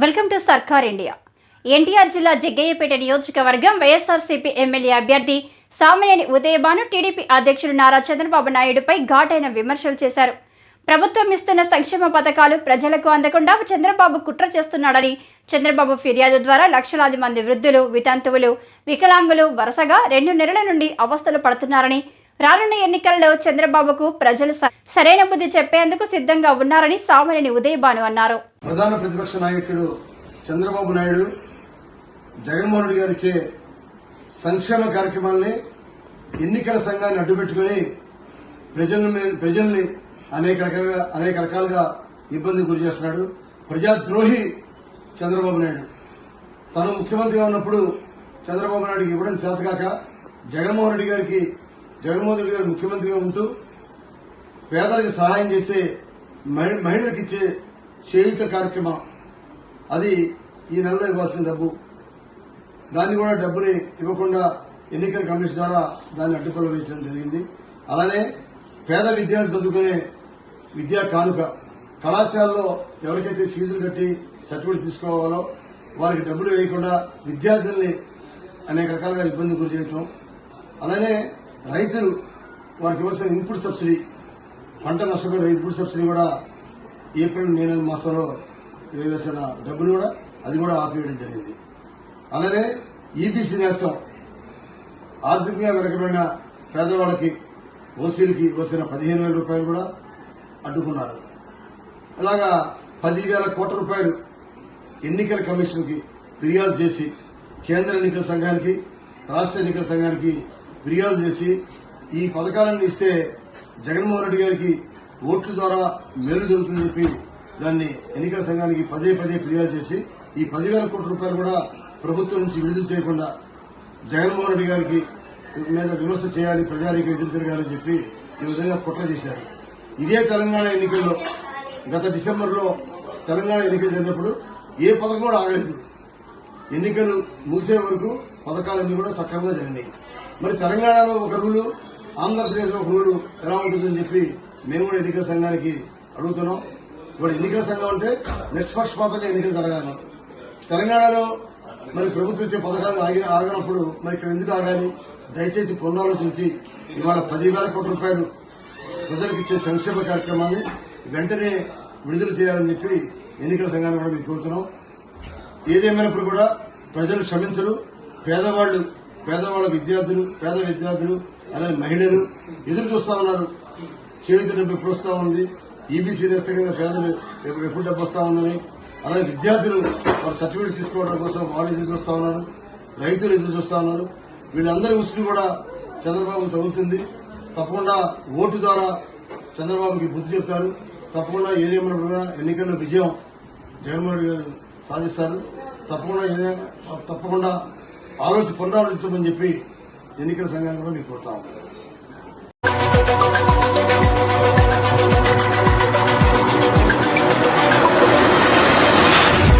Welcome to సర్కార్ India. NTR జిల్లా జగ్గయ్యపేట నియోజకవర్గం వైఎస్ఆర్సీపీ ఎమ్మెల్యే అభ్యర్థి సామినేని ఉదయభాను టీడీపీ అధ్యక్షుడు నారా చంద్రబాబు నాయుడుపై ఘాటైన విమర్శలు చేశారు. ప్రభుత్వం ఇస్తున్న సంక్షేమ పథకాలు ప్రజలకు అందకుండా చంద్రబాబు కుట్ర చేస్తున్నాడని, చంద్రబాబు ఫిర్యాదు ద్వారా లక్షలాది మంది వృద్ధులు, వితంతువులు, వికలాంగులు వరుసగా 2 నెలల నుండి అవస్థలు పడుతున్నారని, రానున్న ఎన్నికల్లో చంద్రబాబుకు ప్రజలు సరైన బుద్ధి చెప్పేందుకు సిద్ధంగా ఉన్నారని సామినేని ఉదయభాను అన్నారు. ప్రధాన ప్రతిపక్ష నాయకుడు చంద్రబాబు నాయుడు జగన్మోహన్ రెడ్డి గారికి సంక్షేమ కార్యక్రమాలని ఎన్నికల సంఘాన్ని అడ్డుపెట్టుకుని ప్రజల్ని అనేక రకాలుగా ఇబ్బంది గురి చేస్తున్నాడు. ప్రజాద్రోహి చంద్రబాబు నాయుడు. తాను ముఖ్యమంత్రిగా ఉన్నప్పుడు చంద్రబాబు నాయుడికి ఇవ్వడం చేతకాక జగన్మోహన్ రెడ్డి గారు ముఖ్యమంత్రిగా ఉంటూ పేదలకు సహాయం చేసే మహిళలకు ఇచ్చే చేయూత కార్యక్రమం, అది ఈ నెలలో ఇవ్వాల్సిన డబ్బు, దాన్ని కూడా డబ్బుని ఇవ్వకుండా ఎన్నికల కమిషన్ ద్వారా దాన్ని అడ్డుపడవేయడం జరిగింది. అలానే పేద విద్యార్థులు చదువుకునే విద్యా కానుక, కళాశాలలో ఎవరికైతే ఫీజులు కట్టి సర్టిఫికేట్ తీసుకోవాలో వారికి డబ్బులు వేయకుండా విద్యార్థుల్ని అనేక రకాలుగా ఇబ్బంది గురి చేయటం. అలానే రైతులు వారికి ఇవ్వాల్సిన ఇన్పుట్ సబ్సిడీ, పంట నష్టపోయిన ఇన్పుట్ సబ్సిడీ కూడా ఏప్రిల్ మే నెల మాసంలో వేసిన డబ్బును కూడా అది కూడా ఆపివేయడం జరిగింది. అలానే ఈబీసీ నేస్తం, ఆర్థికంగా వెనకబడిన పేదవాళ్ళకి ఓసీలకి వచ్చిన 15,000 రూపాయలు కూడా అడ్డుకున్నారు. ఇలాగా 10,000 కోట్ల రూపాయలు ఎన్నికల కమిషన్ కి ఫిర్యాదు చేసి, కేంద్ర ఎన్నికల సంఘానికి, రాష్ట్ర ఎన్నికల సంఘానికి ఫిర్యాదు చేసి, ఈ పథకాలను ఇస్తే జగన్మోహన్ రెడ్డి గారికి ఓట్ల ద్వారా మేలు జరుగుతుందని చెప్పి దాన్ని ఎన్నికల సంఘానికి పదే ఫిర్యాదు చేసి, ఈ 10,000 కోట్ల రూపాయలు కూడా ప్రభుత్వం నుంచి విడుదల చేయకుండా జగన్మోహన్ రెడ్డి గారికి మీద విమర్శ చేయాలి, ప్రజానికి ఎదురు తిరగాలని చెప్పి ఈ విధంగా కుట్ర చేశారు. ఇదే తెలంగాణ ఎన్నికల్లో గత డిసెంబర్లో తెలంగాణ ఎన్నికలు జరిగినప్పుడు ఏ పథకం కూడా ఆగలేదు. ఎన్నికలు ముగిసే వరకు పథకాలన్నీ కూడా సక్రమంగా జరిగినాయి. మరి తెలంగాణలో ఒక రూలు, ఆంధ్రప్రదేశ్ లో ఒక రూలు ఎలా ఉంటుందని చెప్పి మేము కూడా ఎన్నికల సంఘానికి అడుగుతున్నాం. ఇప్పుడు ఎన్నికల సంఘం అంటే నిష్పక్షపాతంగా ఎన్నికలు జరగాలి. తెలంగాణలో మరి ప్రభుత్వం ఇచ్చే పథకాలు ఆగినప్పుడు మరి ఇక్కడ ఎందుకు ఆగాలి? దయచేసి పునరాలోచించి ఇవాళ 10,000 కోట్ల రూపాయలు ప్రజలకు ఇచ్చే సంక్షేమ కార్యక్రమాన్ని వెంటనే విడుదల చేయాలని చెప్పి ఎన్నికల సంఘాన్ని కూడా మేము కోరుతున్నాం. ఏదేమైనప్పుడు కూడా ప్రజలు క్షమించరు. పేదవాళ్ళ విద్యార్థులు, పేద విద్యార్థులు, అలాగే మహిళలు ఎదురు చూస్తా ఉన్నారు. చేతి డబ్బు ఎప్పుడు వస్తా ఉంది, ఈబీసీ నేస్తం కింద పేదలు ఎప్పుడు డబ్బు వస్తా ఉందని, అలాగే విద్యార్థులు వారి సర్టిఫికేట్స్ తీసుకోవడం కోసం వాళ్ళు ఎదురు చూస్తా ఉన్నారు, రైతులు ఎదురు చూస్తా ఉన్నారు. వీళ్ళందరి ఉసురు కూడా చంద్రబాబు తగులుతుంది. తప్పకుండా ఓటు ద్వారా చంద్రబాబుకి బుద్ధి చెప్తారు. తప్పకుండా ఏదేమైనా కూడా ఎన్నికల్లో విజయం జగన్మోహన్ రెడ్డి గారు సాధిస్తారు. తప్పకుండా పునరాలోచించమని చెప్పి ఎన్నికల సంఘాన్ని కూడా మీకు కోరుతా ఉన్నాను.